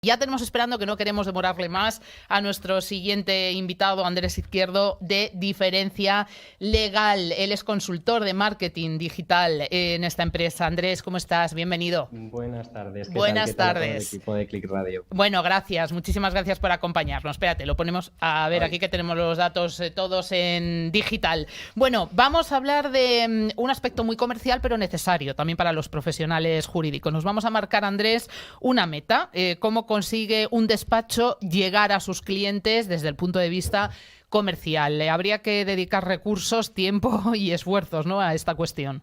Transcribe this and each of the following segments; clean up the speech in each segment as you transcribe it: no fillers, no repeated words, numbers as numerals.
Ya tenemos esperando, que no queremos demorarle más, a nuestro siguiente invitado, Andrés Izquierdo, de Diferencia Legal. Él es consultor de marketing digital en esta empresa. Andrés, ¿cómo estás? Bienvenido. Buenas tardes, ¿qué tal? ¿Qué Buenas tal a todo el tardes. equipo de Click Radio? Bueno, gracias, muchísimas gracias por acompañarnos. Espérate, lo ponemos a ver aquí Ay, que tenemos los datos todos en digital. Bueno, vamos a hablar de un aspecto muy comercial, pero necesario también para los profesionales jurídicos. Nos vamos a marcar, Andrés, una meta. ¿Cómo consigue un despacho llegar a sus clientes desde el punto de vista comercial? Habría que dedicar recursos, tiempo y esfuerzos, ¿no?, a esta cuestión.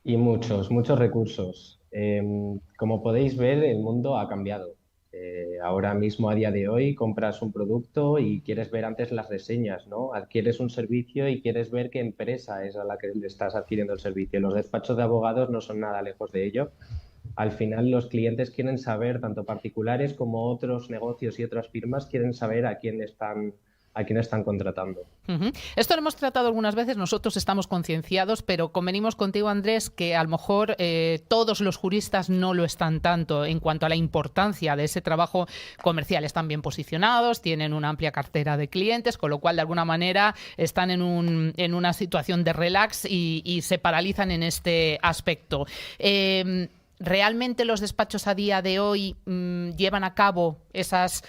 y muchos recursos. Como podéis ver, el mundo ha cambiado. Ahora mismo, a día de hoy, compras un producto y quieres ver antes las reseñas, ¿no? Adquieres un servicio y quieres ver qué empresa es a la que le estás adquiriendo el servicio. Los despachos de abogados no son nada lejos de ello. Al final, los clientes quieren saber, tanto particulares como otros negocios y otras firmas, quieren saber a quién están contratando. Esto lo hemos tratado algunas veces, nosotros estamos concienciados, pero convenimos contigo, Andrés, que a lo mejor todos los juristas no lo están tanto en cuanto a la importancia de ese trabajo comercial. Están bien posicionados, tienen una amplia cartera de clientes, con lo cual de alguna manera están en una situación de relax y se paralizan en este aspecto. ¿Realmente los despachos a día de hoy llevan a cabo esas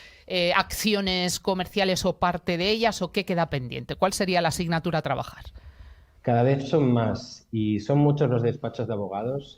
acciones comerciales o parte de ellas, o qué queda pendiente? ¿Cuál sería la asignatura a trabajar? Cada vez son más y son muchos los despachos de abogados.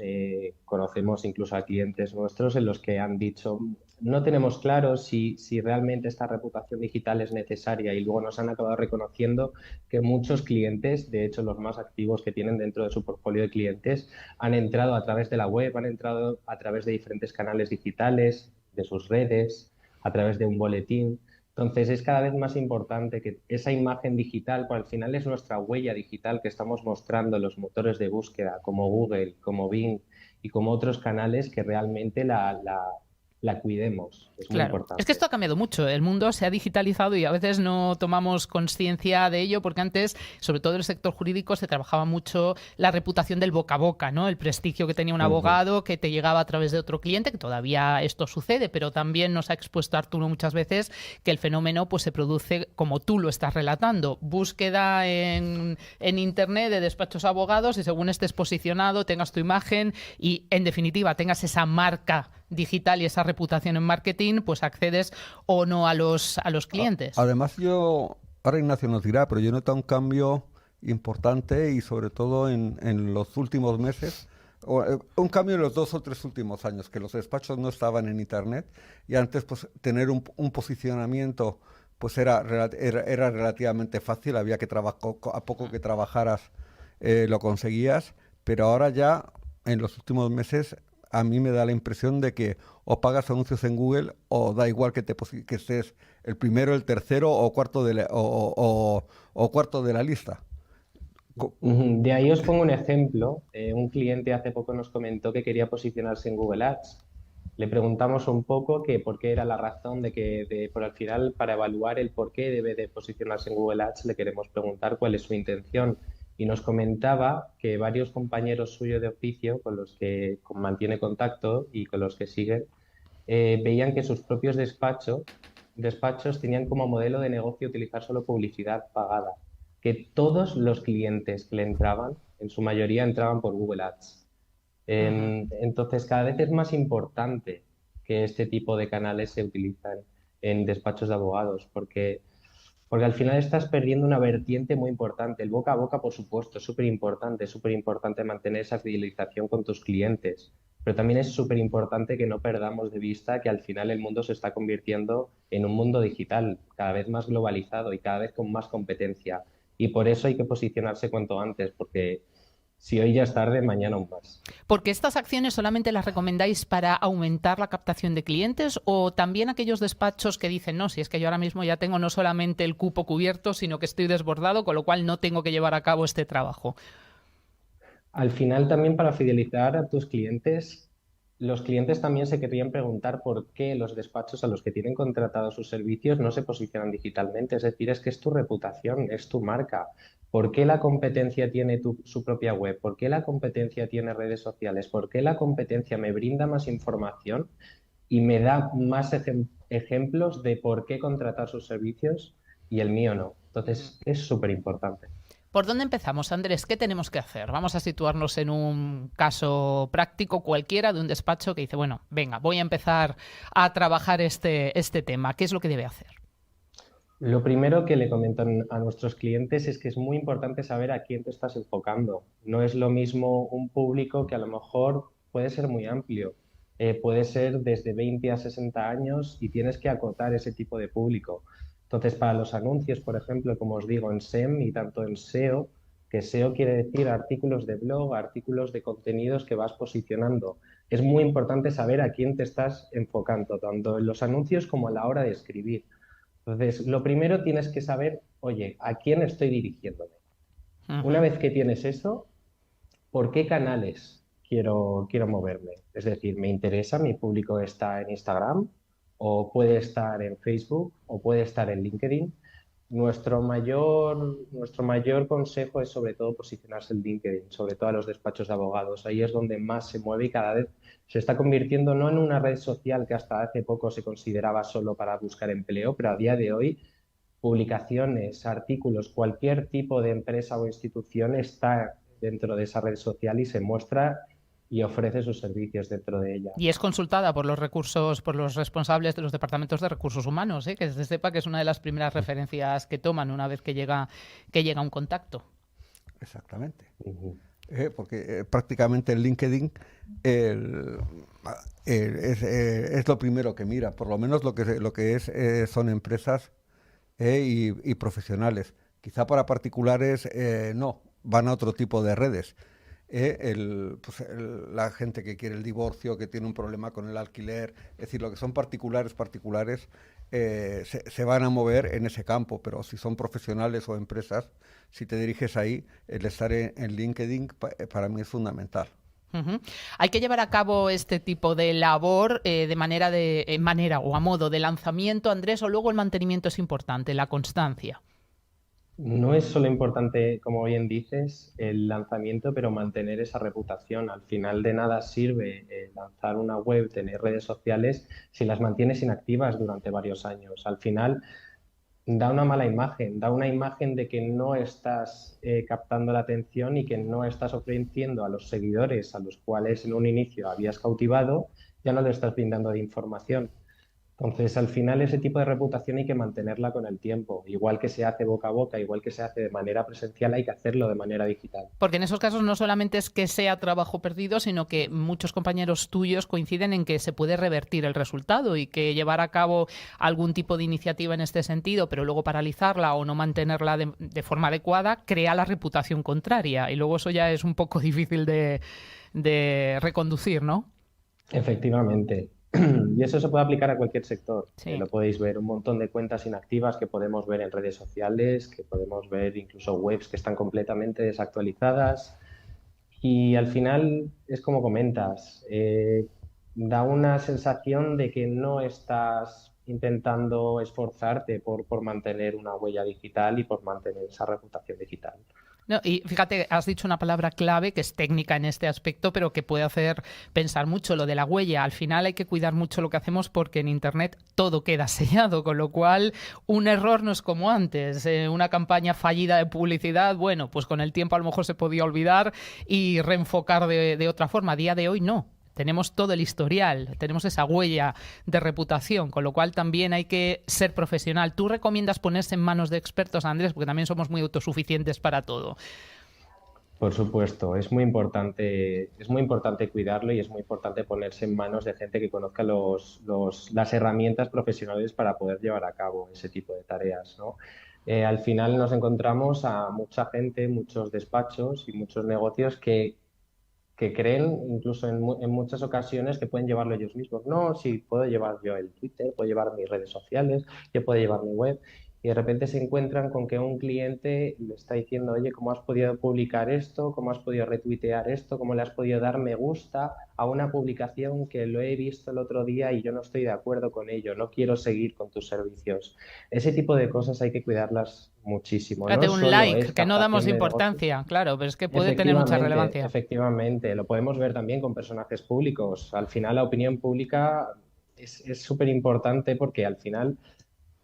Conocemos incluso a clientes nuestros en los que han dicho, no tenemos claro si realmente esta reputación digital es necesaria, y luego nos han acabado reconociendo que muchos clientes, de hecho los más activos que tienen dentro de su portfolio de clientes, han entrado a través de la web, han entrado a través de diferentes canales digitales, de sus redes, a través de un boletín. Entonces es cada vez más importante que esa imagen digital, pues al final es nuestra huella digital que estamos mostrando en los motores de búsqueda como Google, como Bing y como otros canales, que realmente la cuidemos. Es muy Claro, es que importante. esto ha cambiado mucho, el mundo se ha digitalizado y a veces no tomamos conciencia de ello, porque antes, sobre todo en el sector jurídico, se trabajaba mucho la reputación del boca a boca, ¿no? El prestigio que tenía un Ujú. abogado que te llegaba a través de otro cliente, que todavía esto sucede, pero también nos ha expuesto Arturo muchas veces que el fenómeno pues se produce como tú lo estás relatando: búsqueda en internet de despachos abogados, y según estés posicionado, tengas tu imagen y, en definitiva, tengas esa marca digital y esa reputación en marketing, pues accedes o no a los clientes. Además, ahora Ignacio nos dirá, pero yo he notado un cambio importante y sobre todo en los últimos meses, un cambio en los 2 o 3 últimos años, que los despachos no estaban en Internet y antes pues tener un posicionamiento pues era relativamente fácil, había que trabajar, a poco que trabajaras lo conseguías, pero ahora ya en los últimos meses a mí me da la impresión de que o pagas anuncios en Google o da igual que estés el primero, el tercero o cuarto o cuarto de la lista. Ujú. De ahí os pongo un ejemplo. Un cliente hace poco nos comentó que quería posicionarse en Google Ads. Le preguntamos un poco que por qué era la razón por al final, para evaluar el por qué debe de posicionarse en Google Ads, le queremos preguntar cuál es su intención. Y nos comentaba que varios compañeros suyos de oficio con los que mantiene contacto y con los que sigue, veían que sus propios despachos tenían como modelo de negocio utilizar solo publicidad pagada, que todos los clientes que le entraban, en su mayoría entraban por Google Ads. Ujú. Entonces, cada vez es más importante que este tipo de canales se utilizan en despachos de abogados, porque al final estás perdiendo una vertiente muy importante. El boca a boca, por supuesto, es súper importante mantener esa fidelización con tus clientes, pero también es súper importante que no perdamos de vista que al final el mundo se está convirtiendo en un mundo digital, cada vez más globalizado y cada vez con más competencia. Y por eso hay que posicionarse cuanto antes, porque si hoy ya es tarde, mañana aún más. Porque estas acciones solamente las recomendáis para aumentar la captación de clientes, o también aquellos despachos que dicen, no, si es que yo ahora mismo ya tengo no solamente el cupo cubierto, sino que estoy desbordado, con lo cual no tengo que llevar a cabo este trabajo. Al final, también para fidelizar a tus clientes, los clientes también se querrían preguntar por qué los despachos a los que tienen contratados sus servicios no se posicionan digitalmente. Es decir, es que es tu reputación, es tu marca. ¿Por qué la competencia tiene su propia web? ¿Por qué la competencia tiene redes sociales? ¿Por qué la competencia me brinda más información? y me da más ejemplos de por qué contratar sus servicios y el mío no. Entonces, es súper importante. ¿Por dónde empezamos, Andrés? ¿Qué tenemos que hacer? Vamos a situarnos en un caso práctico cualquiera de un despacho que dice, bueno, venga, voy a empezar a trabajar este tema. ¿Qué es lo que debe hacer? Lo primero que le comentan a nuestros clientes es que es muy importante saber a quién te estás enfocando. No es lo mismo un público que a lo mejor puede ser muy amplio, puede ser desde 20 a 60 años y tienes que acotar ese tipo de público. Entonces, para los anuncios, por ejemplo, como os digo, en SEM y tanto en SEO, que SEO quiere decir artículos de blog, artículos de contenidos que vas posicionando. Es muy importante saber a quién te estás enfocando, tanto en los anuncios como a la hora de escribir. Entonces, lo primero tienes que saber, oye, ¿a quién estoy dirigiéndome? Una vez que tienes eso, ¿por qué canales quiero moverme? Es decir, ¿me interesa? ¿Mi público está en Instagram? ¿O puede estar en Facebook? ¿O puede estar en LinkedIn? Nuestro mayor consejo es sobre todo posicionarse en LinkedIn, sobre todo a los despachos de abogados. Ahí es donde más se mueve y cada vez se está convirtiendo no en una red social que hasta hace poco se consideraba solo para buscar empleo, pero a día de hoy publicaciones, artículos, cualquier tipo de empresa o institución está dentro de esa red social y se muestra y ofrece sus servicios dentro de ella. Y es consultada por los responsables de los departamentos de recursos humanos, que se sepa que es una de las primeras referencias que toman una vez que llega un contacto. Exactamente. Porque prácticamente el LinkedIn es lo primero que mira, por lo menos lo que es son empresas y profesionales. Quizá para particulares no, van a otro tipo de redes. La gente que quiere el divorcio, que tiene un problema con el alquiler, es decir, lo que son particulares, se van a mover en ese campo, pero si son profesionales o empresas, si te diriges ahí, el estar en LinkedIn para mí es fundamental. Hay que llevar a cabo este tipo de labor de manera o a modo de lanzamiento, Andrés, o luego el mantenimiento es importante, la constancia. No es solo importante, como bien dices, el lanzamiento, pero mantener esa reputación. Al final de nada sirve lanzar una web, tener redes sociales, si las mantienes inactivas durante varios años. Al final da una mala imagen, da una imagen de que no estás captando la atención y que no estás ofreciendo a los seguidores a los cuales en un inicio habías cautivado, ya no le estás brindando de información. Entonces, al final, ese tipo de reputación hay que mantenerla con el tiempo. Igual que se hace boca a boca, igual que se hace de manera presencial, hay que hacerlo de manera digital. Porque en esos casos no solamente es que sea trabajo perdido, sino que muchos compañeros tuyos coinciden en que se puede revertir el resultado y que llevar a cabo algún tipo de iniciativa en este sentido, pero luego paralizarla o no mantenerla de forma adecuada, crea la reputación contraria. Y luego eso ya es un poco difícil de reconducir, ¿no? Efectivamente. Y eso se puede aplicar a cualquier sector. Sí. Lo podéis ver, un montón de cuentas inactivas que podemos ver en redes sociales, que podemos ver incluso webs que están completamente desactualizadas. Y al final es como comentas, da una sensación de que no estás intentando esforzarte por mantener una huella digital y por mantener esa reputación digital. No, y fíjate, has dicho una palabra clave que es técnica en este aspecto, pero que puede hacer pensar mucho, lo de la huella. Al final hay que cuidar mucho lo que hacemos porque en Internet todo queda sellado, con lo cual un error no es como antes. Una campaña fallida de publicidad, bueno, pues con el tiempo a lo mejor se podía olvidar y reenfocar de otra forma. A día de hoy no. Tenemos todo el historial, tenemos esa huella de reputación, con lo cual también hay que ser profesional. ¿Tú recomiendas ponerse en manos de expertos, Andrés? Porque también somos muy autosuficientes para todo. Por supuesto, es muy importante cuidarlo y es muy importante ponerse en manos de gente que conozca las herramientas profesionales para poder llevar a cabo ese tipo de tareas, ¿no? Al final nos encontramos a mucha gente, muchos despachos y muchos negocios que creen, incluso en muchas ocasiones, que pueden llevarlo ellos mismos. No, sí, puedo llevar yo el Twitter, puedo llevar mis redes sociales, yo puedo llevar mi web. Y de repente se encuentran con que un cliente le está diciendo, oye, ¿cómo has podido publicar esto? ¿Cómo has podido retuitear esto? ¿Cómo le has podido dar me gusta a una publicación que lo he visto el otro día y yo no estoy de acuerdo con ello? No quiero seguir con tus servicios. Ese tipo de cosas hay que cuidarlas muchísimo. Fíjate, no un like, que no captación damos de importancia, negocios. claro, pero es que puede tener mucha relevancia. Efectivamente, lo podemos ver también con personajes públicos. Al final la opinión pública es súper importante porque al final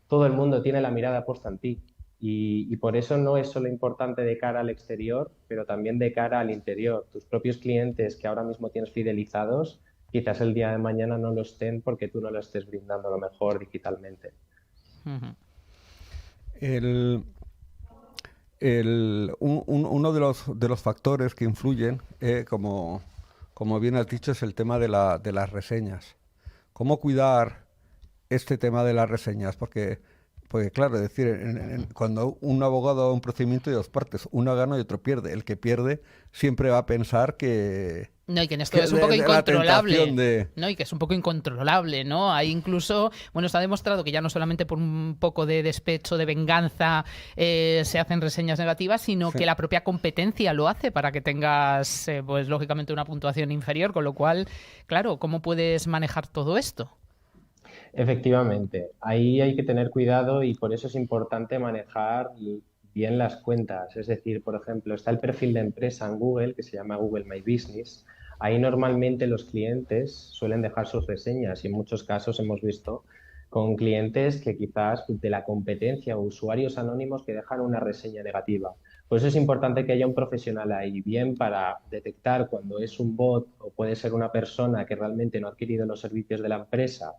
todo el mundo tiene la mirada puesta en ti. Y por eso no es solo importante de cara al exterior, pero también de cara al interior. Tus propios clientes que ahora mismo tienes fidelizados, quizás el día de mañana no lo estén porque tú no lo estés brindando lo mejor digitalmente. Ujú. El, uno de los factores que influyen, como bien has dicho, es el tema de las reseñas. ¿Cómo cuidar este tema de las reseñas? Porque claro, es decir, cuando un abogado da un procedimiento de dos partes, uno gana y otro pierde. El que pierde siempre va a pensar que, No, y que en esto es un poco de la incontrolable. tentación de... ¿No? Y que es un poco incontrolable, ¿no? Hay incluso, bueno, está demostrado que ya no solamente por un poco de despecho, de venganza, se hacen reseñas negativas, sino Sí. que la propia competencia lo hace para que tengas, pues lógicamente, una puntuación inferior, con lo cual, claro, ¿cómo puedes manejar todo esto? Efectivamente, ahí hay que tener cuidado y por eso es importante manejar bien las cuentas. Es decir, por ejemplo, está el perfil de empresa en Google que se llama Google My Business. Ahí normalmente los clientes suelen dejar sus reseñas y en muchos casos hemos visto con clientes que quizás de la competencia o usuarios anónimos que dejan una reseña negativa. Por eso es importante que haya un profesional ahí, bien para detectar cuando es un bot o puede ser una persona que realmente no ha adquirido los servicios de la empresa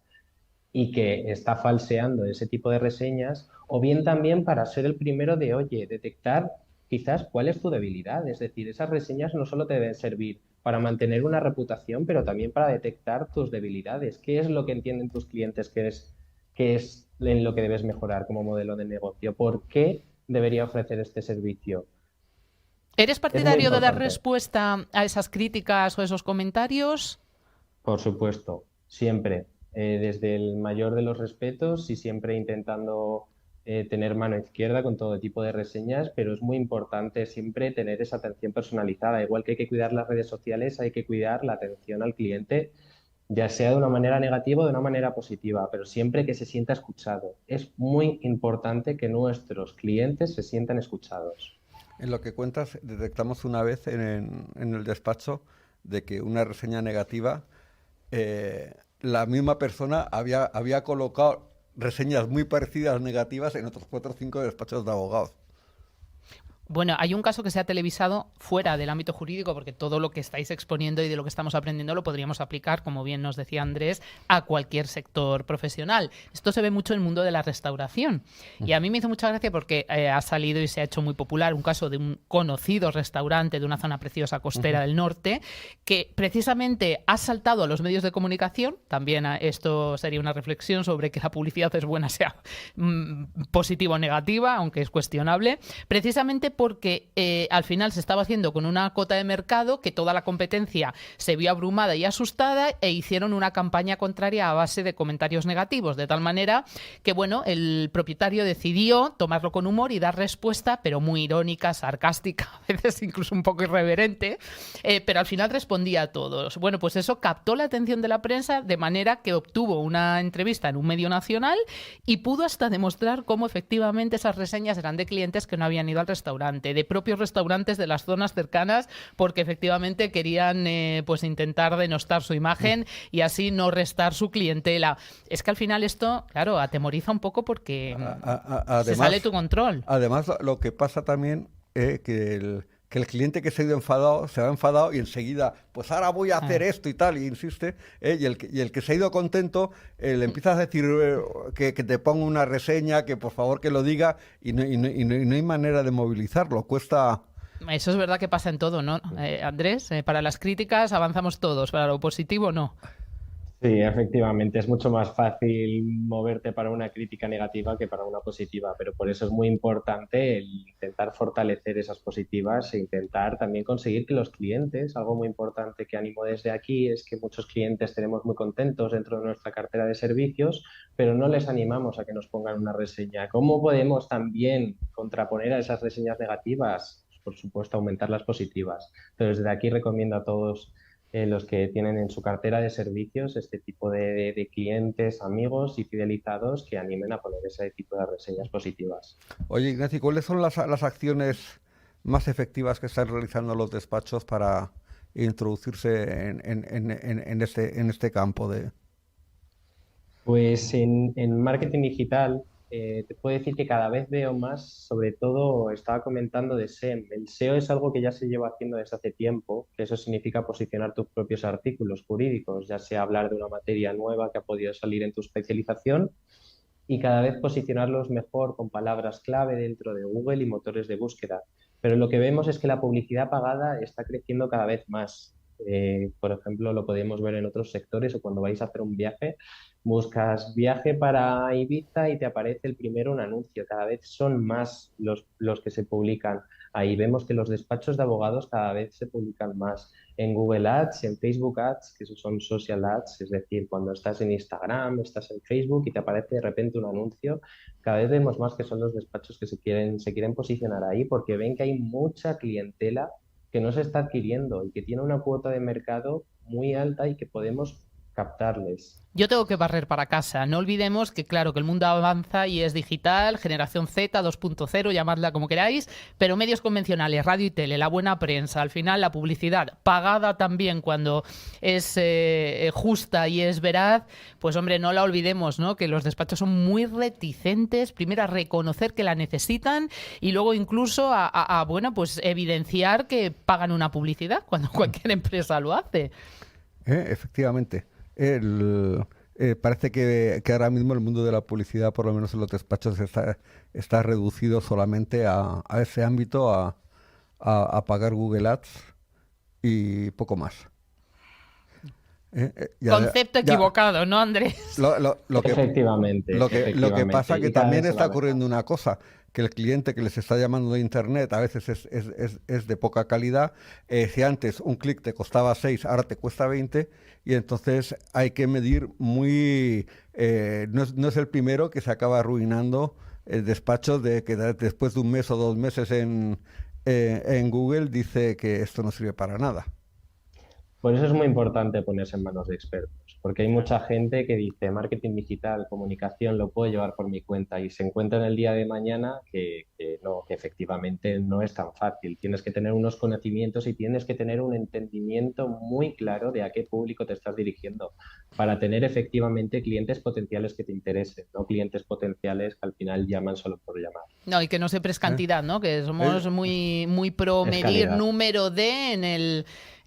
y que está falseando ese tipo de reseñas, o bien también para ser el primero de, oye, detectar quizás cuál es tu debilidad. Es decir, esas reseñas no solo te deben servir para mantener una reputación, pero también para detectar tus debilidades. ¿Qué es lo que entienden tus clientes que es en lo que debes mejorar como modelo de negocio? ¿Por qué debería ofrecer este servicio? ¿Eres Es muy partidario de dar importante. respuesta a esas críticas o esos comentarios? Por supuesto, siempre, desde el mayor de los respetos y siempre intentando tener mano izquierda con todo tipo de reseñas, pero es muy importante siempre tener esa atención personalizada. Igual que hay que cuidar las redes sociales, hay que cuidar la atención al cliente, ya sea de una manera negativa o de una manera positiva, pero siempre que se sienta escuchado. Es muy importante que nuestros clientes se sientan escuchados. En lo que cuentas, detectamos una vez en el despacho de que una reseña negativa, la misma persona había colocado reseñas muy parecidas negativas en otros 4 o 5 despachos de abogados. Bueno, hay un caso que se ha televisado fuera del ámbito jurídico, porque todo lo que estáis exponiendo y de lo que estamos aprendiendo lo podríamos aplicar, como bien nos decía Andrés, a cualquier sector profesional. Esto se ve mucho en el mundo de la restauración. Y a mí me hizo mucha gracia porque ha salido y se ha hecho muy popular un caso de un conocido restaurante de una zona preciosa costera del norte, que precisamente ha saltado a los medios de comunicación. También esto sería una reflexión sobre que la publicidad es buena, sea positiva o negativa, aunque es cuestionable, precisamente porque al final se estaba haciendo con una cota de mercado que toda la competencia se vio abrumada y asustada e hicieron una campaña contraria a base de comentarios negativos, de tal manera que, bueno, el propietario decidió tomarlo con humor y dar respuesta, pero muy irónica, sarcástica, a veces incluso un poco irreverente, pero al final respondía a todos. Bueno, pues eso captó la atención de la prensa de manera que obtuvo una entrevista en un medio nacional y pudo hasta demostrar cómo efectivamente esas reseñas eran de clientes que no habían ido al restaurante, de propios restaurantes de las zonas cercanas, porque efectivamente querían pues intentar denostar su imagen y así no restar su clientela. Es que al final esto, claro, atemoriza un poco porque se sale tu control. Además, lo que pasa también es que el cliente que se ha ido enfadado, se va enfadado y enseguida, pues ahora voy a hacer esto y tal, y insiste, y el que se ha ido contento, le empiezas a decir que te ponga una reseña, que por favor que lo diga, y no hay manera de movilizarlo, cuesta... Eso es verdad que pasa en todo, ¿no? Andrés, para las críticas avanzamos todos, para lo positivo no. Sí, efectivamente, es mucho más fácil moverte para una crítica negativa que para una positiva, pero por eso es muy importante el intentar fortalecer esas positivas e intentar también conseguir que los clientes, algo muy importante que animo desde aquí es que muchos clientes tenemos muy contentos dentro de nuestra cartera de servicios, pero no les animamos a que nos pongan una reseña. ¿Cómo podemos también contraponer a esas reseñas negativas? Pues, por supuesto, aumentar las positivas. Pero desde aquí recomiendo a todos los que tienen en su cartera de servicios este tipo de clientes, amigos y fidelizados que animen a poner ese tipo de reseñas positivas. Oye, Ignacio, ¿cuáles son las acciones más efectivas que están realizando los despachos para introducirse en este campo de... Pues en marketing digital te puedo decir que cada vez veo más, sobre todo estaba comentando de SEM. El SEO es algo que ya se lleva haciendo desde hace tiempo, que eso significa posicionar tus propios artículos jurídicos, ya sea hablar de una materia nueva que ha podido salir en tu especialización y cada vez posicionarlos mejor con palabras clave dentro de Google y motores de búsqueda. Pero lo que vemos es que la publicidad pagada está creciendo cada vez más. Por ejemplo, lo podemos ver en otros sectores o cuando vais a hacer un viaje, buscas viaje para Ibiza y te aparece el primero un anuncio. Cada vez son más los que se publican ahí. Vemos que los despachos de abogados cada vez se publican más en Google Ads, en Facebook Ads, que esos son social ads, es decir, cuando estás en Instagram, estás en Facebook y te aparece de repente un anuncio, cada vez vemos más que son los despachos que se quieren posicionar ahí porque ven que hay mucha clientela que no se está adquiriendo y que tiene una cuota de mercado muy alta y que podemos captarles. Yo tengo que barrer para casa. No olvidemos que, claro, que el mundo avanza y es digital, generación Z, 2.0, llamadla como queráis, pero medios convencionales, radio y tele, la buena prensa, al final la publicidad, pagada también cuando es justa y es veraz, pues hombre, no la olvidemos, ¿no? Que los despachos son muy reticentes, primero a reconocer que la necesitan y luego incluso bueno, pues evidenciar que pagan una publicidad cuando cualquier empresa lo hace. Efectivamente. Parece que ahora mismo el mundo de la publicidad, por lo menos en los despachos, está reducido solamente a ese ámbito, a pagar Google Ads y poco más. Concepto equivocado, ¿no, Andrés? Efectivamente. Lo que pasa que también está ocurriendo una cosa, que el cliente que les está llamando de Internet a veces es de poca calidad. Si antes un clic te costaba 6, ahora te cuesta 20, y entonces hay que medir muy... no es el primero que se acaba arruinando el despacho de que después de un mes o 2 meses en Google dice que esto no sirve para nada. Por eso es muy importante ponerse en manos de expertos, porque hay mucha gente que dice marketing digital, comunicación, lo puedo llevar por mi cuenta y se encuentra en el día de mañana que efectivamente no es tan fácil. Tienes que tener unos conocimientos y tienes que tener un entendimiento muy claro de a qué público te estás dirigiendo para tener efectivamente clientes potenciales que te interesen, no clientes potenciales que al final llaman solo por llamar. No, y que no siempre es cantidad, ¿no? Que somos muy pro medir número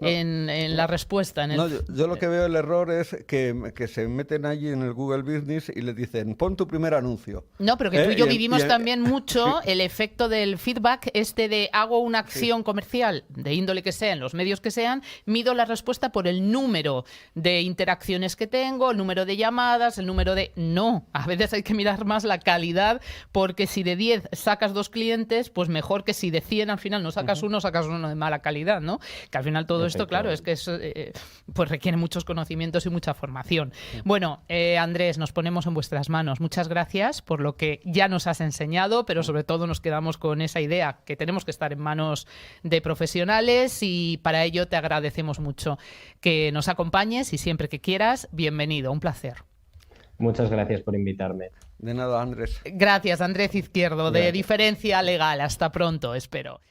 en la respuesta. Yo lo que veo el error es que se meten allí en el Google Business y les dicen, pon tu primer anuncio. No, pero que tú y yo vivimos también mucho el efecto del feedback, de hago una acción comercial de índole que sea, en los medios que sean, mido la respuesta por el número de interacciones que tengo, el número de llamadas, el número de... No, a veces hay que mirar más la calidad, porque si de 10 sacas 2 clientes, pues mejor que si de 100 al final no sacas uno de mala calidad, ¿no? Que al final todo esto, claro, es que pues requiere muchos conocimientos y mucha formación. Bueno, Andrés, nos ponemos en vuestras manos. Muchas gracias por lo que ya nos has enseñado, pero sobre todo nos quedamos con esa idea que tenemos que estar en manos de profesionales y para ello te agradecemos mucho que nos acompañes y siempre que quieras, bienvenido, un placer. Muchas gracias por invitarme. De nada, Andrés. Gracias, Andrés Izquierdo, de Diferencia Legal. Hasta pronto, espero.